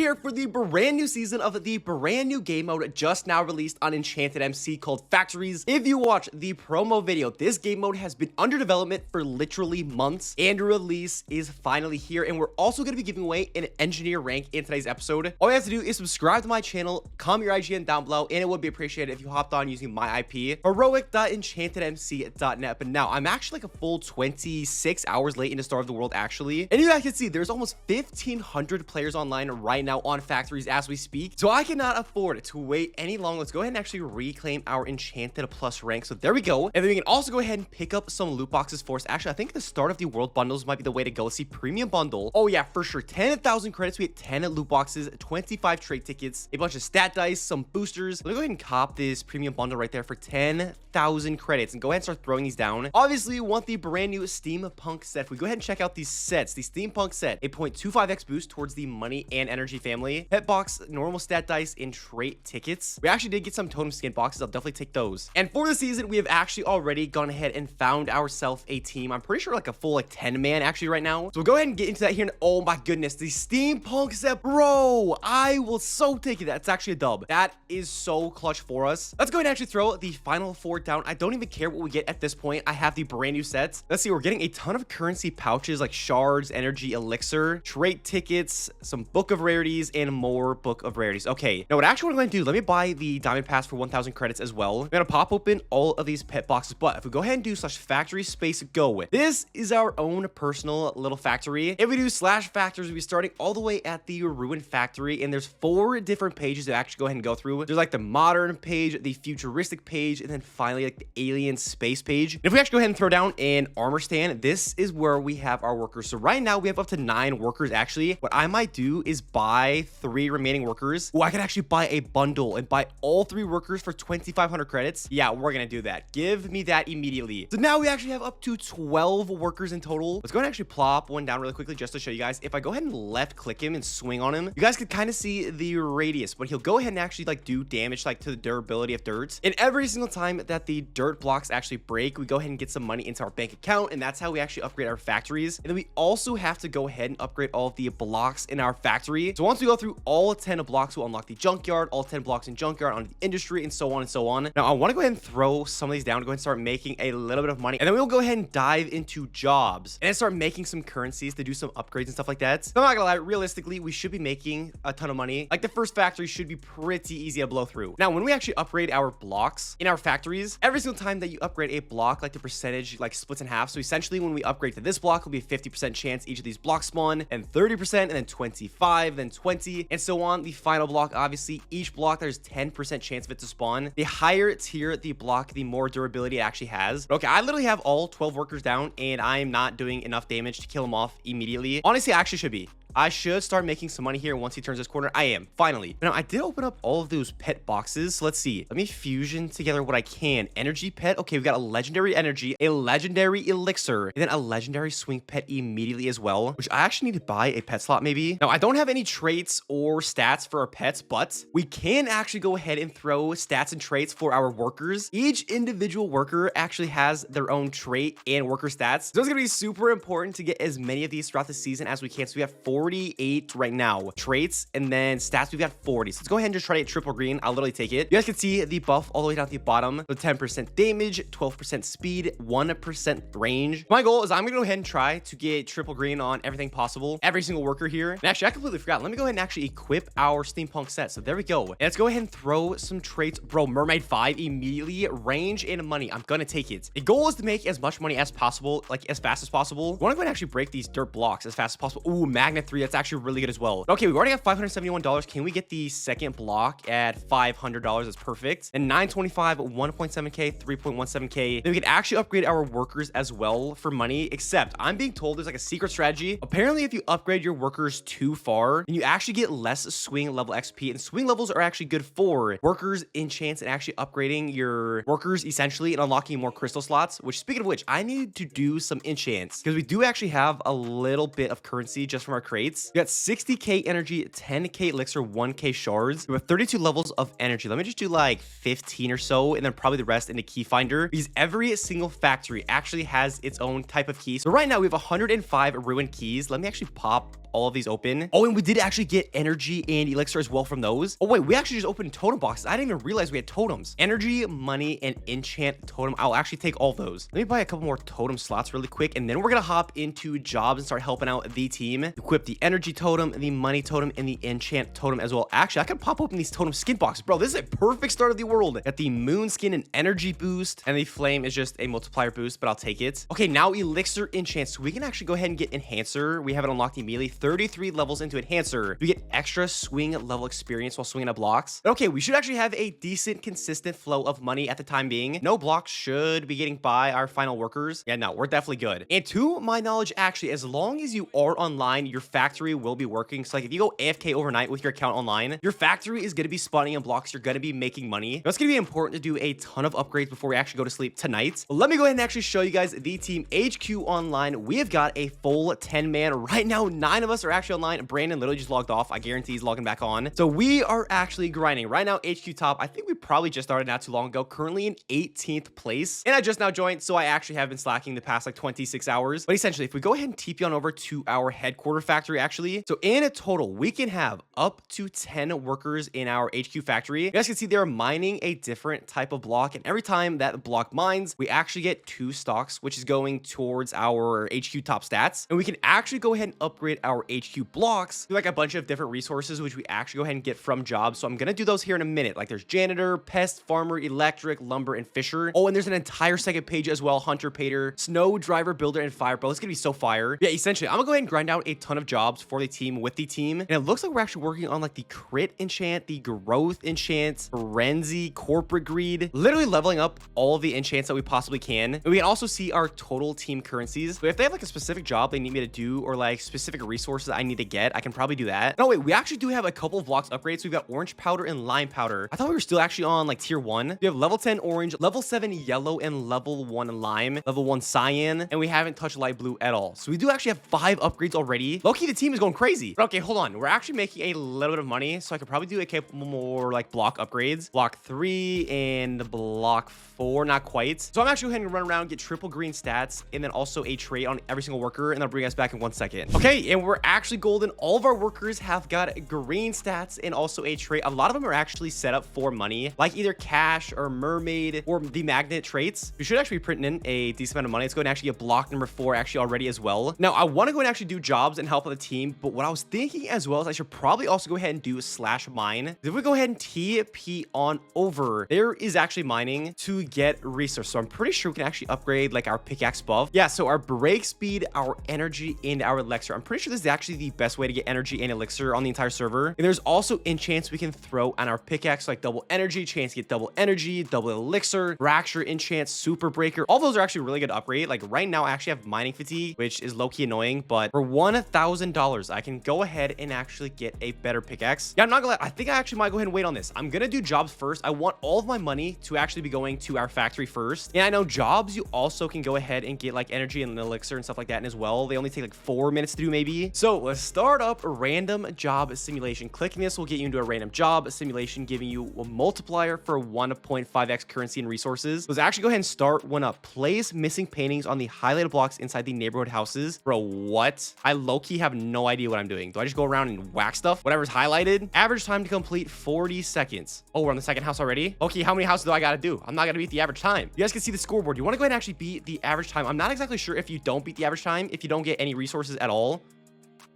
here for the brand new season of the brand new game mode just now released on EnchantedMC called Factories. If you watch the promo video, this game mode has been under development for literally months, and release is finally here. And we're also going to be giving away an engineer rank in today's episode. All you have to do is subscribe to my channel, comment your IGN down below, and it would be appreciated if you hopped on using my IP, Hxroic.enchantedmc.net. But now I'm actually like a full 26 hours late in the start of the world actually, and you guys can see there's almost 1,500 players online right now on Factories as we speak, so I cannot afford to wait any longer. Let's go ahead and actually reclaim our Enchanted Plus rank. So there we go, and then we can also go ahead and pick up some loot boxes for us. Actually, I think the start of the world bundles might be the way to go. Let's see, premium bundle. Oh yeah, for sure, 10,000 credits. We get 10 loot boxes, 25 trade tickets, a bunch of stat dice, some boosters. Let me go ahead and cop this premium bundle right there for 10,000 credits and go ahead and start throwing these down. Obviously, we want the brand new steampunk set. If we go ahead and check out these sets, the steampunk set, a 0.25x boost towards the money and energy family, pet box, normal stat dice, and trait tickets. We actually did get some totem skin boxes. I'll definitely take those. And for the season, we have actually already gone ahead and found ourselves a team. I'm pretty sure like a full 10-man actually right now. So we'll go ahead and get into that here. And oh my goodness, the steampunk set, bro, I will so take it. That's actually a dub. That is so clutch for us. Let's go ahead and actually throw the final four down. I don't even care what we get at this point. I have the brand new sets. Let's see, we're getting a ton of currency pouches like shards, energy, elixir, trait tickets, some book of rarities, and more book of rarities. Okay, now what I actually want to go ahead and do, let me buy the diamond pass for 1,000 credits as well. I'm gonna pop open all of these pet boxes, but if we go ahead and do /factory space go, this is our own personal little factory. If we do /factors, we'll be starting all the way at the ruined factory, and there's 4 different pages to actually go ahead and go through. There's like the modern page, the futuristic page, and then finally like the alien space page. And if we actually go ahead and throw down an armor stand, this is where we have our workers. So right now we have up to 9 workers actually. What I might do is buy 3 remaining workers. Oh, I can actually buy a bundle and buy all 3 workers for 2,500 credits. Yeah, we're gonna do that. Give me that immediately. So now we actually have up to 12 workers in total. Let's go ahead and actually plop one down really quickly just to show you guys. If I go ahead and left click him and swing on him, you guys can kind of see the radius, but he'll go ahead and actually like do damage like to the durability of dirt. And every single time that the dirt blocks actually break, we go ahead and get some money into our bank account, and that's how we actually upgrade our factories. And then we also have to go ahead and upgrade all of the blocks in our factory. So once we go through all 10 blocks, we'll unlock the junkyard, all 10 blocks in junkyard, onto the industry, and so on and so on. Now I want to go ahead and throw some of these down to go ahead and start making a little bit of money, and then we'll go ahead and dive into jobs and then start making some currencies to do some upgrades and stuff like that. So I'm not gonna lie, realistically, we should be making a ton of money. Like the first factory should be pretty easy to blow through. Now when we actually upgrade our blocks in our factories, every single time that you upgrade a block, like the percentage like splits in half. So essentially when we upgrade to this block, it'll be a 50% chance each of these blocks spawn, and 30%, and then 25, then 20, and so on. The final block, obviously each block there's 10% chance of it to spawn. The higher tier the block, the more durability it actually has. But okay, I literally have all 12 workers down, and I'm not doing enough damage to kill them off immediately. Honestly, I actually should be. I should start making some money here once he turns this corner. I am, finally. Now, I did open up all of those pet boxes. So let's see. Let me fusion together what I can. Energy pet. Okay, we've got a legendary energy, a legendary elixir, and then a legendary swing pet immediately as well, which I actually need to buy a pet slot maybe. Now, I don't have any traits or stats for our pets, but we can actually go ahead and throw stats and traits for our workers. Each individual worker actually has their own trait and worker stats. So it's going to be super important to get as many of these throughout the season as we can. So we have 48 right now traits, and then stats we've got 40. So let's go ahead and just try to get triple green. I'll literally take it. You guys can see the buff all the way down at the bottom. So 10% damage, 12% speed, 1% range. My goal is I'm gonna go ahead and try to get triple green on everything possible, every single worker here. And actually, I completely forgot. Let me go ahead and actually equip our steampunk set. So there we go. And let's go ahead and throw some traits. Bro, mermaid 5 immediately, range and money. I'm gonna take it. The goal is to make as much money as possible, like as fast as possible. I want to go ahead and actually break these dirt blocks as fast as possible. Ooh, magnet 3, that's actually really good as well. Okay, we've already got $571. Can we get the second block at $500? That's perfect. And 925, 1.7k, 3.17k. Then we can actually upgrade our workers as well for money, except I'm being told there's like a secret strategy. Apparently, if you upgrade your workers too far, then you actually get less swing level XP, and swing levels are actually good for workers, enchants, and actually upgrading your workers essentially and unlocking more crystal slots, which, speaking of which, I need to do some enchants because we do actually have a little bit of currency just from our crates. We got 60k energy, 10k elixir, 1k shards. We have 32 levels of energy. Let me just do like 15 or so, and then probably the rest in the key finder, because every single factory actually has its own type of key. So right now we have 105 ruined keys. Let me actually pop all of these open. Oh, and we did actually get energy and elixir as well from those. Oh, wait, we actually just opened totem boxes. I didn't even realize we had totems. Energy, money, and enchant totem. I'll actually take all those. Let me buy a couple more totem slots really quick, and then we're gonna hop into jobs and start helping out the team. Equip the energy totem, the money totem, and the enchant totem as well. Actually, I can pop open these totem skin boxes. Bro, this is a perfect start of the world. Got the moon skin and energy boost, and the flame is just a multiplier boost, but I'll take it. Okay, now elixir enchant. So we can actually go ahead and get enhancer. We have it unlocked immediately. 33 levels into enhancer. We get extra swing level experience while swinging at blocks. But okay, we should actually have a decent, consistent flow of money at the time being. No blocks should be getting by our final workers. Yeah, no, we're definitely good. And to my knowledge, actually, as long as you are online, your factory will be working. So like if you go AFK overnight with your account online, your factory is going to be spawning in blocks. You're going to be making money. Now, it's going to be important to do a ton of upgrades before we actually go to sleep tonight. But let me go ahead and actually show you guys the team HQ online. We have got a full 10-man right now. 9 of us are actually online. Brandon literally just logged off. I guarantee he's logging back on. So we are actually grinding right now. HQ top. I think we probably just started not too long ago. Currently in 18th place. And I just now joined, so I actually have been slacking the past like 26 hours. But essentially, if we go ahead and TP on over to our headquarter factory, actually, so in a total, we can have up to 10 workers in our HQ factory. You guys can see they're mining a different type of block, and every time that block mines, we actually get 2 stocks, which is going towards our HQ top stats. And we can actually go ahead and upgrade our HQ blocks to like a bunch of different resources, which we actually go ahead and get from jobs. So I'm gonna do those here in a minute. Like there's janitor, pest, farmer, electric, lumber, and fisher. Oh, and there's an entire second page as well. Hunter, painter, snow driver, builder, and fire. Bro, it's gonna be so fire. Yeah, essentially, I'm gonna go ahead and grind out a ton of jobs for the team with the team. And it looks like we're actually working on like the crit enchant, the growth enchant, frenzy, corporate greed, literally leveling up all of the enchants that we possibly can. And we can also see our total team currencies. So if they have like a specific job they need me to do, or like specific resources I need to get, I can probably do that. No, wait, we actually do have a couple of blocks upgrades. So we've got orange powder and lime powder. I thought we were still actually on like tier 1. We have level 10 orange, level 7 yellow, and level 1 lime, level 1 cyan, and we haven't touched light blue at all. So we do actually have 5 upgrades already. Low-key, the team is going crazy. But okay, hold on. We're actually making a little bit of money, so I could probably do a couple more like block upgrades. Block 3 and block 4, not quite. So I'm actually going to run around, get triple green stats, and then also a trait on every single worker, and I'll bring us back in 1 second. Okay, and we're actually golden. All of our workers have got green stats and also a trait. A lot of them are actually set up for money, like either cash or mermaid or the magnet traits. We should actually be printing in a decent amount of money. Let's go ahead and actually get block number 4 actually already as well. Now, I want to go and actually do jobs and help out the team, but what I was thinking as well is I should probably also go ahead and do slash mine. If we go ahead and TP on over, there is actually mining to get resource. So I'm pretty sure we can actually upgrade like our pickaxe buff. Yeah, so our break speed, our energy, and our elixir. I'm pretty sure this is actually the best way to get energy and elixir on the entire server. And there's also enchants we can throw on our pickaxe, like double energy, chance to get double energy, double elixir, fracture enchant, super breaker. All those are actually really good to upgrade. Like right now, I actually have mining fatigue, which is low-key annoying, but for $1,000, I can go ahead and actually get a better pickaxe. Yeah, I'm not gonna lie. I think I actually might go ahead and wait on this. I'm gonna do jobs first. I want all of my money to actually be going to our factory first. And I know jobs, you also can go ahead and get like energy and elixir and stuff like that and as well. They only take like 4 minutes to do maybe. So let's start up a random job simulation. Clicking this will get you into a random job simulation, giving you a multiplier for 1.5x currency and resources. Let's actually go ahead and start one up. Place missing paintings on the highlighted blocks inside the neighborhood houses. Bro, what? I low-key have no idea what I'm doing. Do I just go around and whack stuff? Whatever's highlighted. Average time to complete 40 seconds. Oh, we're on the second house already? Okay, how many houses do I gotta do? I'm not gonna beat the average time. You guys can see the scoreboard. You want to go ahead and actually beat the average time. I'm not exactly sure if you don't beat the average time, if you don't get any resources at all.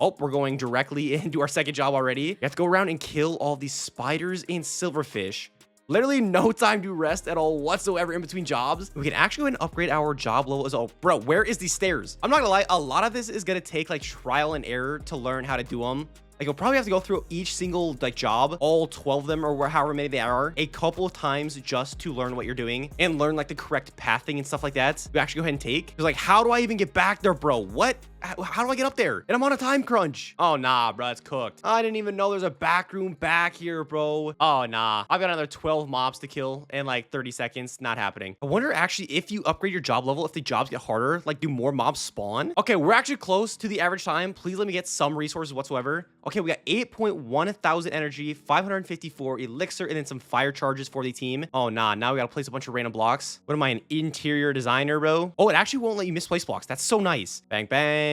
Oh, we're going directly into our second job already. You have to go around and kill all these spiders and silverfish. Literally no time to rest at all whatsoever in between jobs. We can actually go ahead and upgrade our job level as well. Bro, where is these stairs? I'm not gonna lie, a lot of this is gonna take like trial and error to learn how to do them. Like you'll probably have to go through each single like job, all 12 of them or however many they are, a couple of times just to learn what you're doing and learn like the correct pathing and stuff like that. You actually go ahead and take. It's like, how do I even get back there, bro? What? How do I get up there? And I'm on a time crunch. Oh, nah, bro, it's cooked. I didn't even know there's a back room back here, bro. Oh, nah. I've got another 12 mobs to kill in like 30 seconds. Not happening. I wonder actually if you upgrade your job level, if the jobs get harder, like do more mobs spawn? Okay, we're actually close to the average time. Please let me get some resources whatsoever. Okay, we got 8.1 thousand energy, 554 elixir, and then some fire charges for the team. Oh, nah. Now we got to place a bunch of random blocks. What am I, an interior designer, bro? Oh, it actually won't let you misplace blocks. That's so nice. Bang, bang.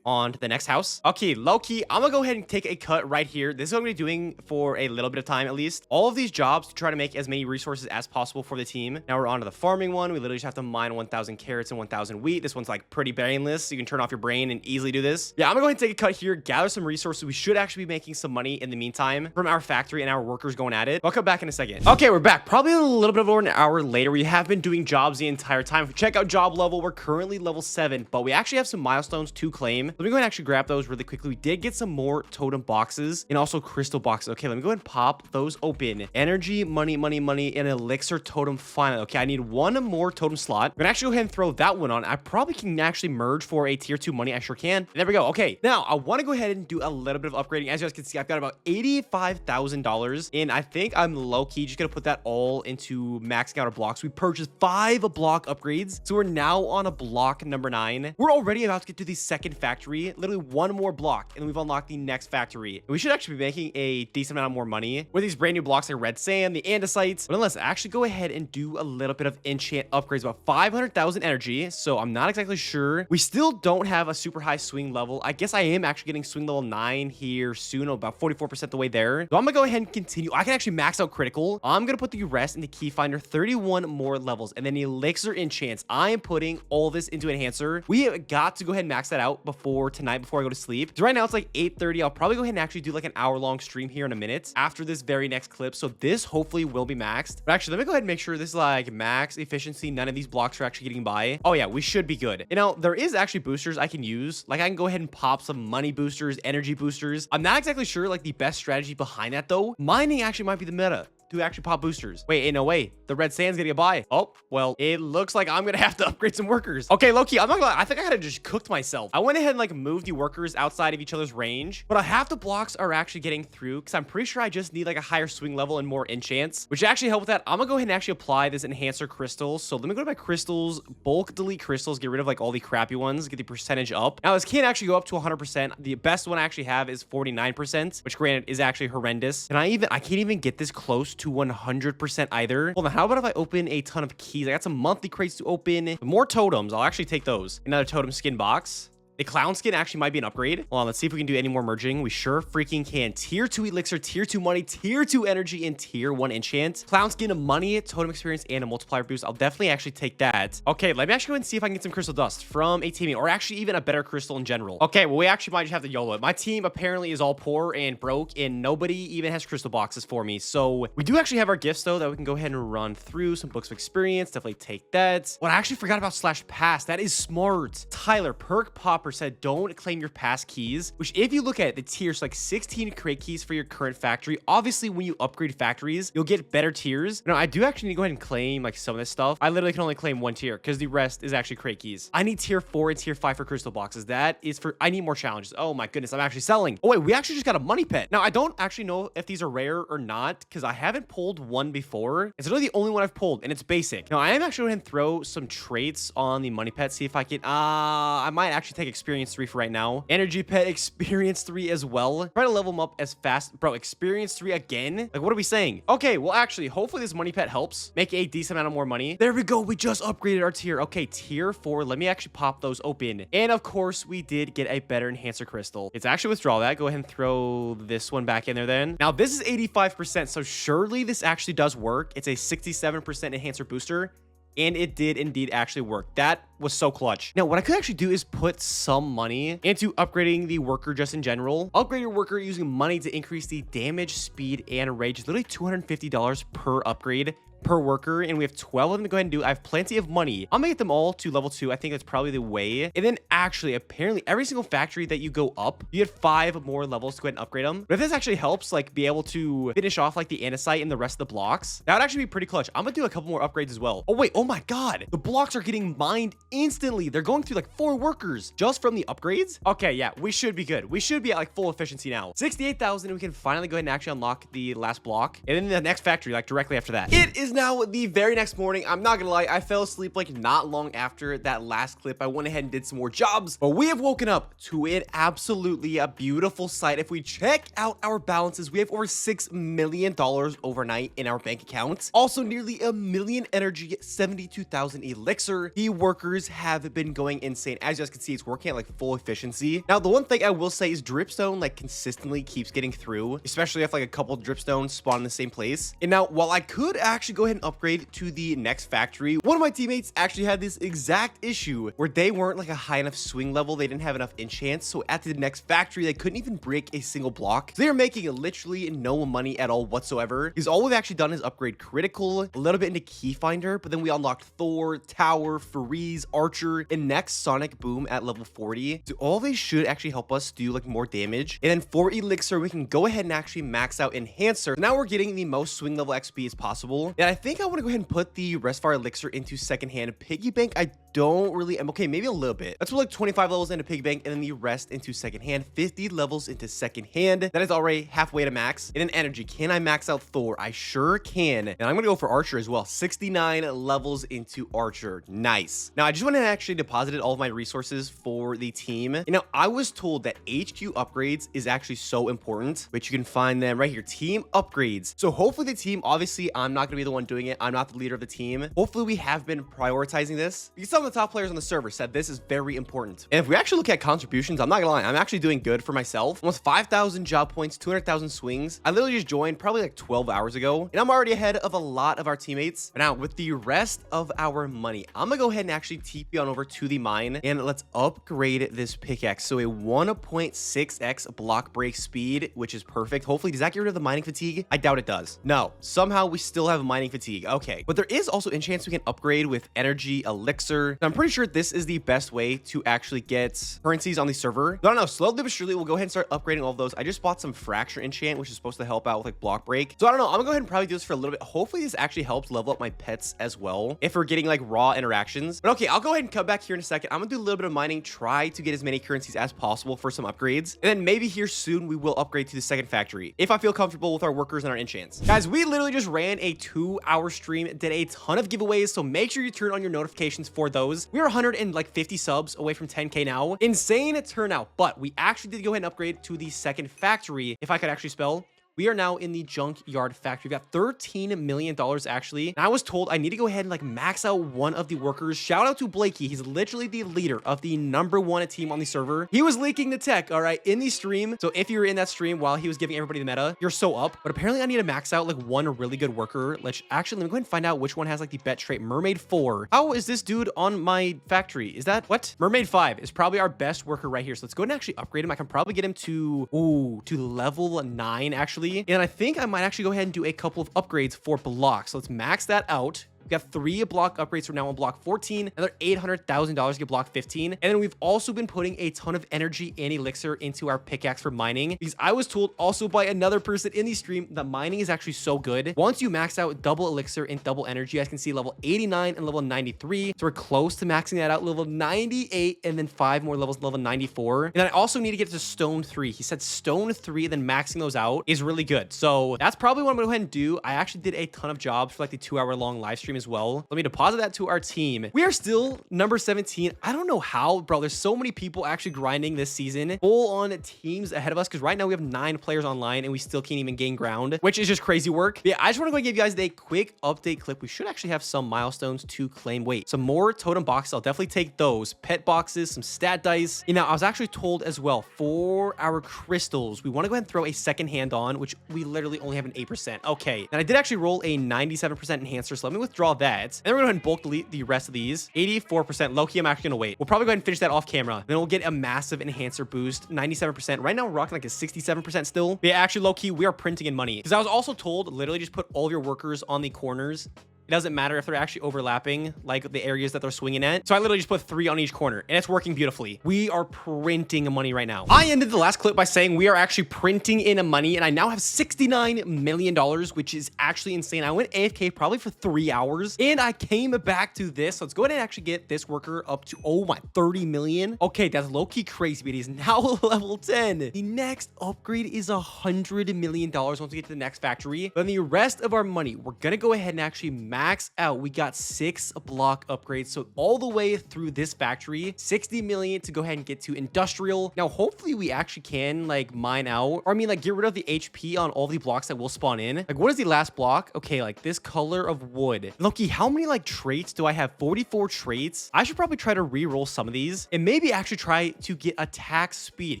on to the next house. Okay, low-key, I'm gonna go ahead and take a cut right here. This is what I'm gonna be doing for a little bit of time at least. All of these jobs to try to make as many resources as possible for the team. Now we're on to the farming one. We literally just have to mine 1,000 carrots and 1,000 wheat. This one's like pretty brainless, so you can turn off your brain and easily do this. Yeah, I'm gonna go ahead and take a cut here, gather some resources. We should actually be making some money in the meantime from our factory and our workers going at it. I'll come back in a second. Okay, we're back. Probably a little bit over an hour later. We have been doing jobs the entire time. If we check out job level, we're currently level 7, but we actually have some milestones to claim. Let me go ahead and actually grab those really quickly. We did get some more totem boxes and also crystal boxes. Okay, let me go ahead and pop those open. Energy, money, money, money, and elixir totem finally. Okay, I need one more totem slot. I'm gonna actually go ahead and throw that one on. I probably can actually merge for a tier 2 money. I sure can. And there we go. Okay, now I want to go ahead and do a little bit of upgrading. As you guys can see, I've got about $85,000, and I think I'm low-key just gonna put that all into maxing out our blocks. We purchased 5 block upgrades, so we're now on a block number 9. We're already about to get to the second factory. Literally one more block, and we've unlocked the next factory. And we should actually be making a decent amount more money with these brand new blocks like red sand, the andesites. But let's actually go ahead and do a little bit of enchant upgrades, about 500,000 energy. So I'm not exactly sure. We still don't have a super high swing level. I guess I am actually getting swing level 9 here soon, about 44% the way there. So I'm gonna go ahead and continue. I can actually max out critical. I'm gonna put the rest into key finder, 31 more levels, and then elixir enchants. I am putting all this into enhancer. We have got to go ahead and max that out before tonight, before I go to sleep. So right now it's like 8:30. I'll probably go ahead and actually do like an hour-long stream here in a minute after this very next clip. So this hopefully will be maxed. But actually, let me go ahead and make sure this is like max efficiency. None of these blocks are actually getting by. Oh yeah, we should be good. You know, there is actually boosters I can use. Like I can go ahead and pop some money boosters, energy boosters. I'm not exactly sure like the best strategy behind that though. Mining actually might be the meta to actually pop boosters. Wait, ain't no way. The red sand's gonna get by. Oh, well, it looks like I'm gonna have to upgrade some workers. Okay, low-key, I'm not gonna lie. I think I had to just cooked myself. I went ahead and like moved the workers outside of each other's range, but half the blocks are actually getting through because I'm pretty sure I just need like a higher swing level and more enchants, which actually help with that. I'm gonna go ahead and actually apply this enhancer crystals. So let me go to my crystals, bulk delete crystals, get rid of like all the crappy ones, get the percentage up. Now this can't actually go up to 100%. The best one I actually have is 49%, which granted is actually horrendous. And I can't even get this close to 100% either. Hold on, how about if I open a ton of keys? I got some monthly crates to open. More totems. I'll actually take those. Another totem skin box. The clown skin actually might be an upgrade. Hold on, let's see if we can do any more merging. We sure freaking can. Tier 2 elixir, tier 2 money, tier 2 energy, and tier 1 enchant. Clown skin, a money, totem experience, and a multiplier boost. I'll definitely actually take that. Okay, let me actually go and see if I can get some crystal dust from a teammate, or actually even a better crystal in general. Okay, well, we actually might just have to YOLO it. My team apparently is all poor and broke, and nobody even has crystal boxes for me. So we do actually have our gifts, though, that we can go ahead and run through. Some books of experience. Definitely take that. Well, I actually forgot about slash pass. That is smart. Tyler, Perk Popper said, don't claim your past keys, which if you look at it, the tiers, like 16 crate keys for your current factory. Obviously, when you upgrade factories, you'll get better tiers. Now, I do actually need to go ahead and claim like some of this stuff. I literally can only claim 1 tier because the rest is actually crate keys. I need tier 4 and tier 5 for crystal boxes. That is for, I need more challenges. Oh my goodness, I'm actually selling. Oh wait, we actually just got a money pet. Now, I don't actually know if these are rare or not because I haven't pulled one before. It's really the only one I've pulled and it's basic. Now, I am actually going to throw some traits on the money pet, see if I can, I might actually take experience 3 for right now. Energy pet experience 3 as well. Try to level them up as fast. Bro, experience 3 again? Like, what are we saying? Okay, well, actually, hopefully this money pet helps make a decent amount of more money. There we go. We just upgraded our tier. Okay, tier 4. Let me actually pop those open. And of course, we did get a better enhancer crystal. It's actually withdraw that. Go ahead and throw this one back in there then. Now, this is 85%, so surely this actually does work. It's a 67% enhancer booster. And it did indeed actually work. That was so clutch. Now, what I could actually do is put some money into upgrading the worker just in general. Upgrade your worker using money to increase the damage, speed, and rage. It's literally $250 per upgrade per worker, and we have 12 of them to go ahead and do. I have plenty of money. I'm gonna get them all to level 2. I think that's probably the way. And then actually, apparently, every single factory that you go up, you get 5 more levels to go ahead and upgrade them. But if this actually helps, like, be able to finish off, like, the andesite and the rest of the blocks, that would actually be pretty clutch. I'm gonna do a couple more upgrades as well. Oh, wait. Oh, my God. The blocks are getting mined instantly. They're going through, like, 4 workers just from the upgrades. Okay, yeah. We should be good. We should be at, like, full efficiency now. 68,000, and we can finally go ahead and actually unlock the last block. And then the next factory, like, directly after that. It is is now the very next morning. I'm not gonna lie, I fell asleep like not long after that last clip. I went ahead and did some more jobs, but we have woken up to it absolutely a beautiful sight. If we check out our balances, we have over $6 million overnight in our bank accounts. Also nearly 1 million energy, 72,000 elixir. The workers have been going insane. As you guys can see, it's working at like full efficiency. Now, the one thing I will say is dripstone like consistently keeps getting through, especially if like a couple dripstones spawn in the same place. And now, while I could actually go ahead and upgrade to the next factory, one of my teammates actually had this exact issue where they weren't like a high enough swing level. They didn't have enough enchants. So at the next factory, they couldn't even break a single block. So they are making literally no money at all whatsoever. Because all we've actually done is upgrade critical, a little bit into key finder, but then we unlocked Thor, Tower, Freeze, Archer, and next Sonic Boom at level 40. So all these should actually help us do like more damage. And then for elixir, we can go ahead and actually max out enhancer. Now we're getting the most swing level XP as possible. And I think I want to go ahead and put the rest of our elixir into secondhand. Piggy bank, I don't really am. Okay, maybe a little bit. Let's put like 25 levels into piggy bank and then the rest into secondhand. 50 levels into secondhand. That is already halfway to max. And then energy, can I max out Thor? I sure can. And I'm gonna go for Archer as well. 69 levels into Archer. Nice. Now I just went and actually deposited all of my resources for the team. You know, I was told that HQ upgrades is actually so important, which you can find them right here. Team upgrades. So hopefully the team, obviously I'm not gonna be the one doing it. I'm not the leader of the team. Hopefully we have been prioritizing this because some of the top players on the server said this is very important. And if we actually look at contributions, I'm not gonna lie, I'm actually doing good for myself. Almost 5,000 job points, 200,000 swings. I literally just joined probably like 12 hours ago, and I'm already ahead of a lot of our teammates. But now with the rest of our money, I'm gonna go ahead and actually TP on over to the mine and let's upgrade this pickaxe. So a 1.6x block break speed, which is perfect. Hopefully, does that get rid of the mining fatigue? I doubt it does. No, somehow we still have mining fatigue. Okay, but there is also enchants we can upgrade with energy elixir. I'm pretty sure this is the best way to actually get currencies on the server. I don't know, slowly but surely we'll go ahead and start upgrading all of those. I just bought some fracture enchant, which is supposed to help out with like block break. So I don't know, I'm gonna go ahead and probably do this for a little bit. Hopefully this actually helps level up my pets as well if we're getting like raw interactions. But okay, I'll go ahead and come back here in a second. I'm gonna do a little bit of mining, try to get as many currencies as possible for some upgrades, and then maybe here soon we will upgrade to the second factory if I feel comfortable with our workers and our enchants. Guys, we literally just ran a 2-hour stream, did a ton of giveaways, so make sure you turn on your notifications for those. We are 150 subs away from 10k now. Insane turnout, but we actually did go ahead and upgrade to the second factory, if I could actually spell. We are now in the Junkyard factory. We've got $13 million actually. And I was told I need to go ahead and like max out one of the workers. Shout out to Blakey. He's literally the leader of the #1 team on the server. He was leaking the tech, all right, in the stream. So if you're in that stream while he was giving everybody the meta, you're so up. But apparently I need to max out like one really good worker. Let's actually, let me go ahead and find out which one has like the bet trait. Mermaid 4. How is this dude on my factory? Is that what? Mermaid 5 is probably our best worker right here. So let's go ahead and actually upgrade him. I can probably get him to, to level 9 actually. And I think I might actually go ahead and do a couple of upgrades for blocks. So let's max that out. We got 3 block upgrades from now on block 14, another $800,000 to get block 15. And then we've also been putting a ton of energy and elixir into our pickaxe for mining, because I was told also by another person in the stream that mining is actually so good. Once you max out double elixir and double energy, you guys can see level 89 and level 93. So we're close to maxing that out, level 98, and then 5 more levels, level 94. And then I also need to get to stone 3. He said stone 3, then maxing those out is really good. So that's probably what I'm gonna go ahead and do. I actually did a ton of jobs for like the 2-hour-long live stream as well. Let me deposit that to our team. We are still number 17. I don't know how, bro. There's so many people actually grinding this season, full on teams ahead of us, because right now we have 9 players online and we still can't even gain ground, which is just crazy work. But yeah, I just want to go give you guys a quick update clip. We should actually have some milestones to claim. Wait, some more totem boxes. I'll definitely take those. Pet boxes, some stat dice. You know, I was actually told as well for our crystals, we want to go ahead and throw a second hand on, which we literally only have an 8%. Okay, and I did actually roll a 97% enhancer, so let me withdraw that. And then we're going to go ahead and bulk delete the rest of these. 84%. Low-key, I'm actually going to wait. We'll probably go ahead and finish that off camera. Then we'll get a massive enhancer boost. 97%. Right now, we're rocking like a 67% still. But yeah, actually, low-key, we are printing in money. Because I was also told, literally just put all of your workers on the corners. It doesn't matter if they're actually overlapping like the areas that they're swinging at. So I literally just put 3 on each corner and it's working beautifully. We are printing money right now. I ended the last clip by saying we are actually printing in money, and I now have $69 million, which is actually insane. I went AFK probably for 3 hours and I came back to this. So let's go ahead and actually get this worker up to, oh my, 30 million. Okay, that's low-key crazy, but he's now level 10. The next upgrade is $100 million once we get to the next factory. Then the rest of our money, we're gonna go ahead and actually max out. We got 6 block upgrades, so all the way through this factory, 60 million to go ahead and get to industrial. Now hopefully we actually can like mine out, or I mean like get rid of the HP on all the blocks that will spawn in. Like what is the last block? Okay, like this color of wood. Loki, how many like traits do I have? 44 traits. I should probably try to re-roll some of these and maybe actually try to get attack speed,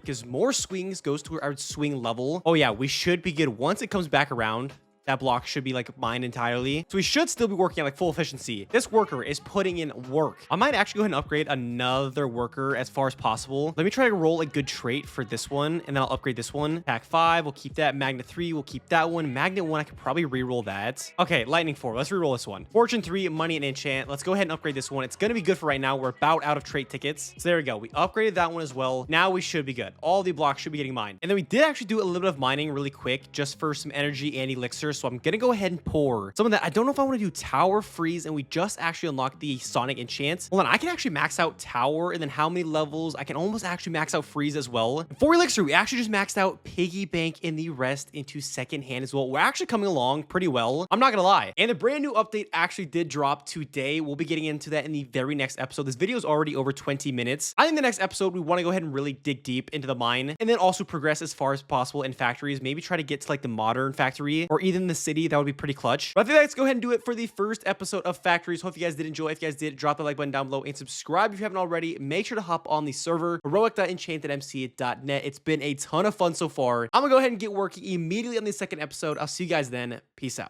because more swings goes to our swing level. Oh yeah, we should be good once it comes back around. That block should be like mine entirely. So we should still be working at like full efficiency. This worker is putting in work. I might actually go ahead and upgrade another worker as far as possible. Let me try to roll a good trait for this one, and then I'll upgrade this one. Attack 5, we'll keep that. Magnet 3, we'll keep that one. Magnet 1, I could probably re-roll that. Okay, Lightning 4, let's re-roll this one. Fortune 3, money and enchant. Let's go ahead and upgrade this one. It's gonna be good for right now. We're about out of trait tickets. So there we go. We upgraded that one as well. Now we should be good. All the blocks should be getting mined. And then we did actually do a little bit of mining really quick just for some energy and elixir. So I'm gonna go ahead and pour some of that. I don't know if I want to do tower freeze, and we just actually unlocked the sonic enchants. Hold on, I can actually max out tower, and then how many levels? I can almost actually max out freeze as well. For elixir, we actually just maxed out piggy bank and the rest into second hand as well. We're actually coming along pretty well, I'm not gonna lie. And the brand new update actually did drop today. We'll be getting into that in the very next episode. This video is already over 20 minutes. I think the next episode we want to go ahead and really dig deep into the mine, and then also progress as far as possible in factories. Maybe try to get to like the modern factory or even the city. That would be pretty clutch. But I think let's go ahead and do it for the first episode of Factories. Hope you guys did enjoy. If you guys did, drop the like button down below and subscribe if you haven't already. Make sure to hop on the server, Hxroic.enchantedmc.net. It's been a ton of fun so far. I'm gonna go ahead and get working immediately on the second episode. I'll see you guys then. Peace out.